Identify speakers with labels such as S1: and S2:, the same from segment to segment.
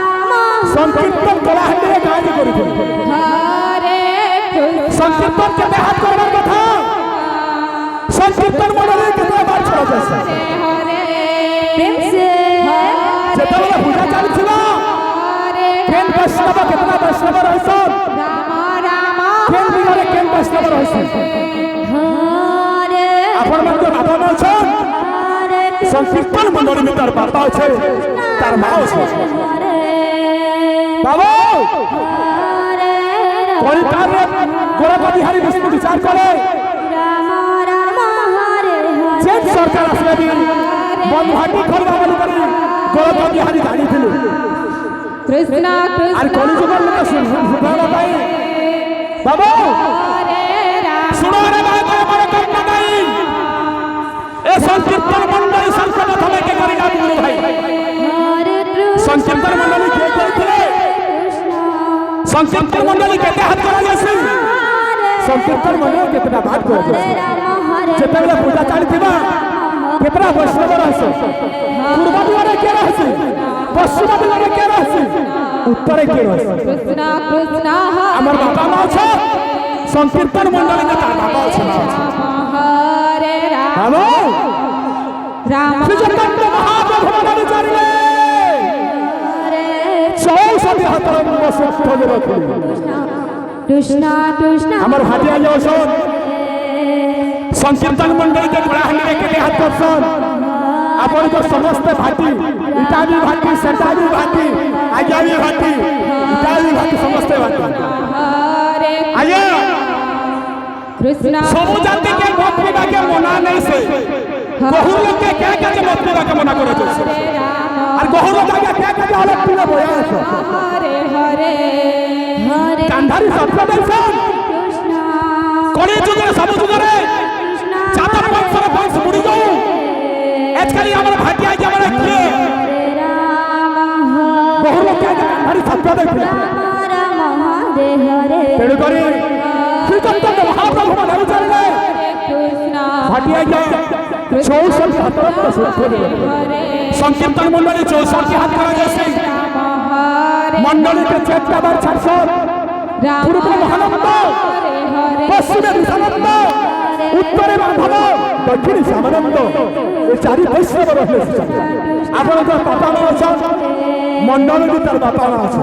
S1: संकीर्तन कलाहांडी गाँव संकीर्तन के हाथ करवार कथा संकीर्तन मंडली कितना बार छोड़ा जाए जेतबेला पूजा चलथिला केन वैष्णव कितना वैष्णव रहसन केन बिगड़े केन वैष्णव रहसन अपन मन के बाबा न छन संकीर्तन मंडली में तार बाबा छे तार माँ छे बाबा कोई कार्य गोरख बिहारी विष्णु विचार करे जेन सरकार असले भी मनभाटी करबा बोली करी गोरख बिहारी जानी थिलु
S2: कृष्णा
S1: और कोनी जुगर में सुनावा भाई बाबा सुनो रे भाई बड़े करना नहीं ए संकीर्तन मंडली संकल्प हमें के करेगा गुरु भाई संकीर्तन मंडली के करते संकीर्तन मंडली कहते हाथ करा जैसे संकीर्तन मंडली कितना बात करा जैसे जेतबेला पूजा चलथिबा कितना वैष्णव रहसे पूर्व द्वारे के रहसे पश्चिम द्वारे के रहसे उत्तरे के रहसे
S2: कृष्णा कृष्णा
S1: हमर बाबा नाम छ संकीर्तन मंडली के बाबा छ
S2: हरे राम राम
S1: श्री जगन्नाथ महाप्रभु मंडली चले चौसठ हतरम वसुत
S2: कृष्णा कृष्णा
S1: हमर भाटिया जोसन संकीर्तन मंडली के कलाहांडी के हाथ करसन अपन को समस्त भाटी इटावी भाटी सेटावी भाटी आजावी भाटी इटावी भाटी समस्त भाटी
S2: हरे
S1: आया
S2: कृष्णा
S1: सब जाति के मत पीवा के मना नहीं से बहु लोग के क्या क्या मत पीवा के मना करे छै और बहु लोग के क्या क्या अलग पीवा बोया छै
S2: हरे हरे हरे
S1: गांधारी सबका दर्शन
S2: कृष्णा
S1: कोनी जुगे सब जुगे चादर पंचर पंच मुड़ी जाऊ एचकली हमर भाटिया के हमर के बहु लोग के गांधारी सबका दर्शन तेरे करी श्री जगन्नाथ महाप्रभु मंडली चले
S2: कृष्णा
S1: भाटिया के 64 हतरम वसुत संकीर्तन मंडली 64 के हाथ करा जैसे मंडली के चेतना बार 600 पूर्व महानंद पश्चिम विषानंद उत्तरे माधव दक्षिण श्यामानंद ये चारि वैष्णव रहे आपण तो बापा नाम छ मंडल भी तार बापा नाम छ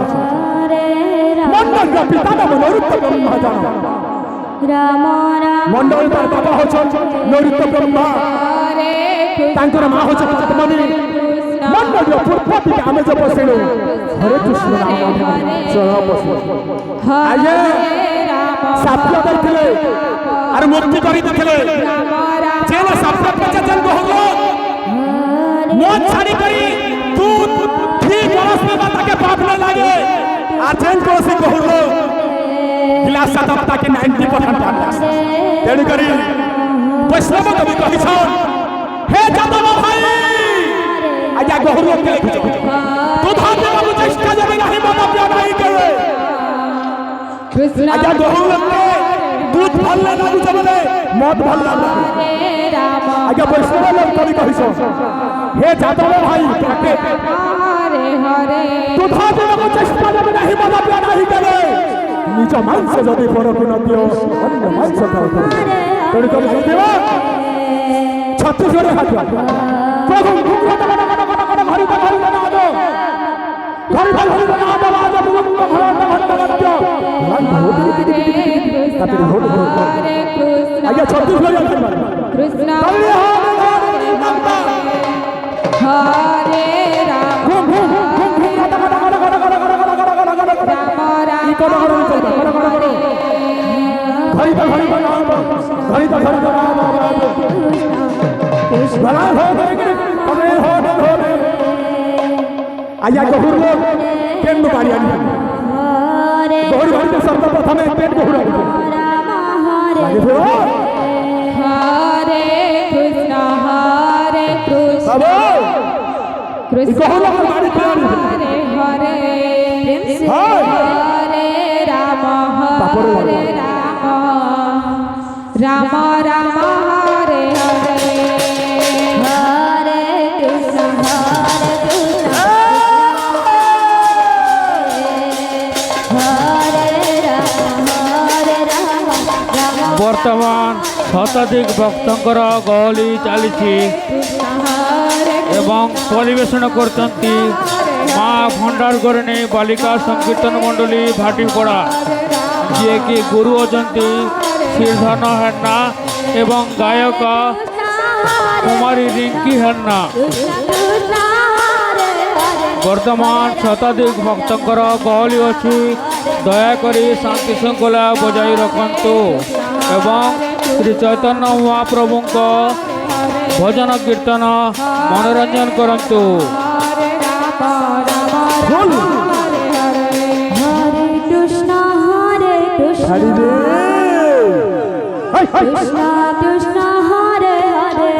S1: मंडल का पिता नाम नरुत्त ब्रह्मा जान
S2: राम राम
S1: मंडल तार बापा हो छ नरुत्त ब्रह्मा तांकर मां हो छ पद्मनी मंडल पूर्व पिता हमें जो बसेलो हरे कृष्ण राम चरण बस आये साप्य करथिले और मुक्ति करी देथिले जेना साप्य पचन कहलो मोन छाड़ी करी तू ठीक बरस में बात के पाप न लागे आचन को से कहलो गिलास सातपता के 90% पाप तेण करी वैष्णव कवि कहि छन हे जादव भाई आजा গহরকে লিখিছ তোধা দেবাকু চেষ্টা যাবে নাহি মত প্রিয় নাই কেবে
S2: কৃষ্ণ
S1: আজ্ঞা গহরকে দুধ ভাল লাগুছ বলে মদ ভাল লাগু
S2: রাম
S1: আজ্ঞা বৈষ্ণব লোক কবি কহিছ হে যাদব ভাই তাকে
S2: হরে হরে
S1: তোধা দেবাকু চেষ্টা যাবে নাহি মত প্রিয় নাই কেবে নিজ মাংস যদি পরকে ন দিও অন্য মাংস খাও তোর কবি দেব ছত্তিশগড়ে হাত প্রভু ঘুমরাতে ঘরে না দো ঘরে না দো আজ প্রভু ঘরে
S2: হরে কৃষ্ণ
S1: আগে ছত্তিশগড়ে হাত
S2: কৃষ্ণ
S1: হরে
S2: হরে রাম
S1: ঘুম ঘুম ঘুম ঘুম
S2: রাম
S1: ই কোন ঘরে চলবে ঘরে না দো ঘরে না দো ভলা হো করে হরে আয়া গহুর লোক কেন বাড়ি আনি
S2: হরে
S1: গহুর বাড়িতে সর্বপ্রথমে পেট গহুর আনি
S2: রাম হরে
S1: লাগে তো
S2: হরে কৃষ্ণ
S1: বাবা ই
S2: কৃষ্ণ
S1: গহুর লোকের বাড়ি পেট আনি
S2: হরে হরে
S1: হয়।
S2: হরে রাম
S1: বাপরে
S2: হরে রাম রাম রাম হরে হরে হরে কৃষ্ণ হরে রাম রাম
S3: বর্তমান শতাধিক ভক্তଙ୍କର ଗହଳି ଚାଲିଛି ଏବଂ ପରିବେଷଣ କରୁଛନ୍ତି ମା ଭଣ୍ଡାରଗରିଣୀ ବାଲିକା ସଂକୀର୍ତ୍ତନ ମଣ୍ଡଳୀ ଭାଟିପଡ଼ା, ଯିଏକି ଗୁରୁ ଅଛନ୍ତି ଶ୍ରୀଧନ ହେନା ଏବଂ ଗାୟକ କୁମାରୀ ରିଙ୍କି ହେନା। ବର୍ତ୍ତମାନ ଶତାଧିକ ଭକ୍ତଙ୍କର ଗହଳି ଅଛି, ଦୟାକରି ଶାନ୍ତି ଶୃଙ୍ଖଳା ବଜାଇ ରଖନ୍ତୁ ଏବଂ ଶ୍ରୀ ଚୈତନ୍ୟ ମହାପ୍ରଭୁଙ୍କ ଭଜନ କୀର୍ତ୍ତନ ମନୋରଞ୍ଜନ କରନ୍ତୁ।
S1: ছাড়ি দে
S2: কৃষ্ণ কৃষ্ণ হরে হরে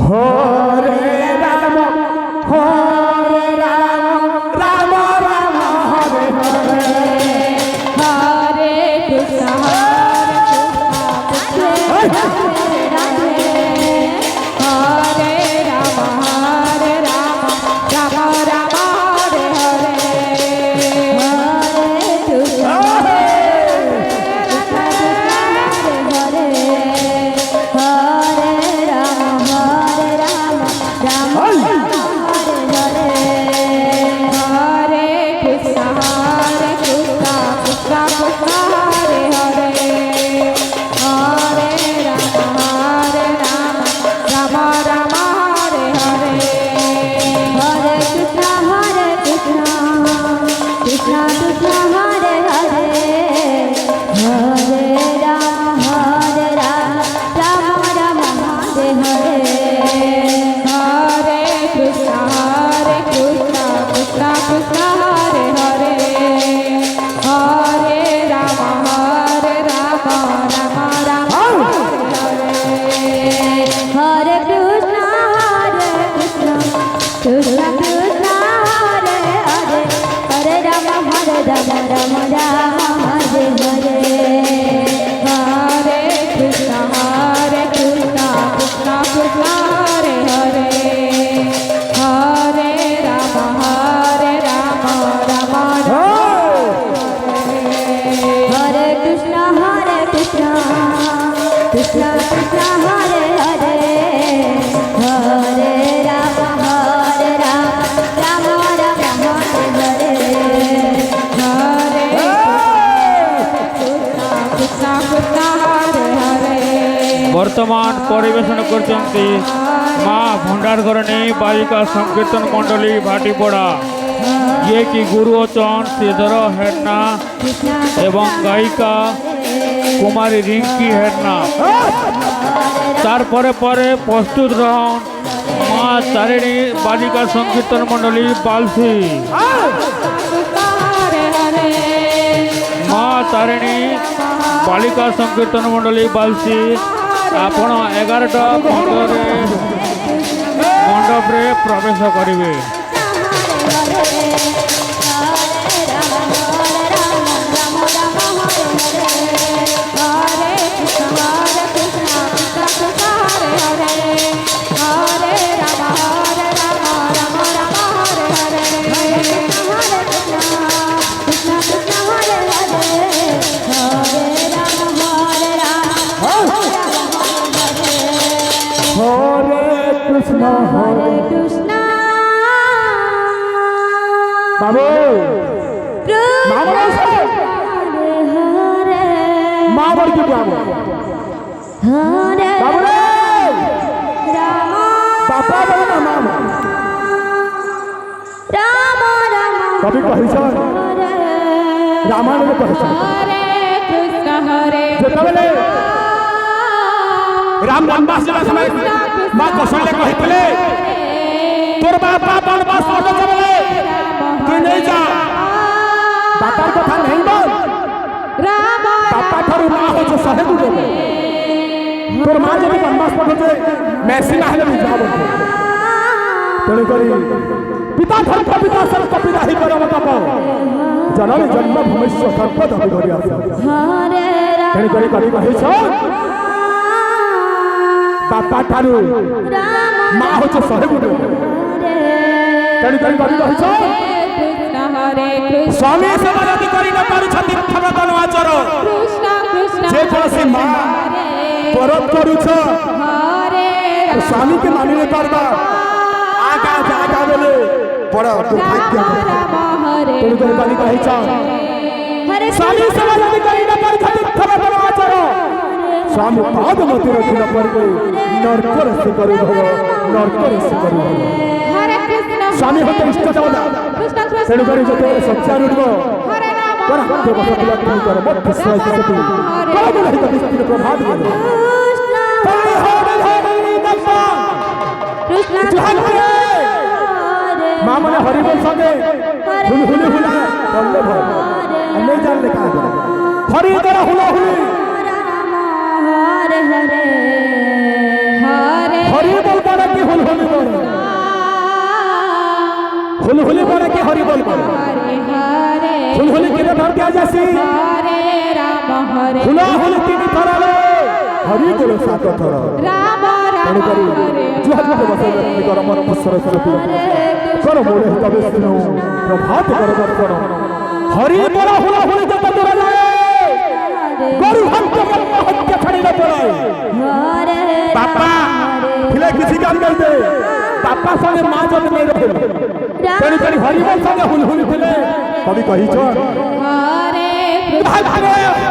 S1: হরে রাম রাম রাম হরে হরে
S2: হরে কৃষ্ণ হরে রাম রাম রাম হরে হরে হরে কৃষ্ণ
S3: ବର୍ତ୍ତମାନ ପରିବେଷଣ କରୁଛନ୍ତି ମା ଭଣ୍ଡାରଗରିଣୀ ବାଳିକା ସଂକୀର୍ତ୍ତନ ମଣ୍ଡଳୀ ଭାଟିପଡ଼ା, ଯିଏକି ଗୁରୁ ଅଛନ୍ ଶ୍ରୀଧର ହେନା ଏବଂ ଗାୟିକା କୁମାରୀ ରିଙ୍କି ହେନା। ତାর পরে পরে প্রস্তুত রহন মা তারিণী বালিকা সংকীর্তন মণ্ডলী বালসি। মা তারিণী বালিকা সংকীর্তন মণ্ডলী বালসি ଆପଣ 11ଟା 15ରେ ମଣ୍ଡପରେ ପ୍ରବେଶ କରିବେ।
S1: हरे कृष्ण हरे
S2: कृष्ण
S1: बाबू मामर
S2: हरे
S1: मामर की बाबू
S2: हरे
S1: बाबू रे
S2: राम
S1: बापा बोलो ना माम
S2: राम राम
S1: कभी कहिछ रामायण में कहिछ
S2: हरे कृष्ण हरे
S1: जेतबेले राम वनवास जाना समय मां कौशल्या कहितले तोर बापा वनवास पठो चले तू नहीं जा बापा कथा नहीं बोल
S2: राम
S1: बापा थारू मां हो जो सहे तू देबे तोर मां जब वनवास पठो जे मैसी ना हेले जा बोल तेरे करी पिता धर्म का पिता सब का पिता ही करम तप जननी जन्म भूमिष्य सर्पद अभिधरि आस
S2: हरे
S1: तेरे करी करी कहिछ बापा थारू
S2: राम
S1: मां हो जो सहे तू देबे तेरे करी करी कहिछ
S2: कृष्ण हरे कृष्ण
S1: स्वामी सेवा यदि करि न पारुछति क्षमतन आचर
S2: कृष्ण कृष्ण
S1: जे कौसी मां परत करूछ
S2: हरे
S1: स्वामी के मानि नहीं पारबा आगा जागा बोले बड़ा दुर्भाग्य
S2: राम हरे
S1: तेरे करी करी कहिछ
S2: हरे
S1: स्वामी सेवा यदि करि न पारुछति क्षमतन आचर स्वामी पाद मति रखि न परबे नरकर से करू भव नरकर से करू भव
S2: हरे कृष्ण
S1: स्वामी होते इष्ट देवता
S2: कृष्ण
S1: तेणु करी जते सच्चा रुडबो
S2: हरे राम
S1: कर हाथ बस पिला तुम कर मत विश्वास करती कर नहीं तो विष्णु प्रभात दे
S2: कृष्ण
S1: ताई हरे हरे दम्मा
S2: कृष्ण
S1: जहान
S2: हरे
S1: मां मने हरि बोल संगे हुल हुल हुल बल्ले भर नहीं जान लिखा है हरि दर हुला हुली
S2: राम हरे हरे हरे
S1: हरि बोल बड़ा की हुल हुली बोल हुल हुली बड़ा की हरि बोल बोल
S2: हरे हरे
S1: हुल हुली के धर क्या जैसी
S2: हरे राम हरे
S1: हुला हुली तीन थराले हरि बोल सात थरा
S2: राम
S1: तेणु
S2: राम
S1: करी
S2: हरे
S1: जुहात मत बस व्यक्ति कर मन सरस्वती कर मोरे हित विष्णु प्रभात कर दर्शन हरि बोला हुला हुली जत दूर जाए गरु हत्या ब्रह्म हत्या छड़ी न पड़े
S2: हरे
S1: पापा फिले किसी काम कर दे पापा संगे मां जब नहीं रहे तेणु करी हरि बोल संगे हुल हुली थिले कभी कहिछ
S2: हरे
S1: हरे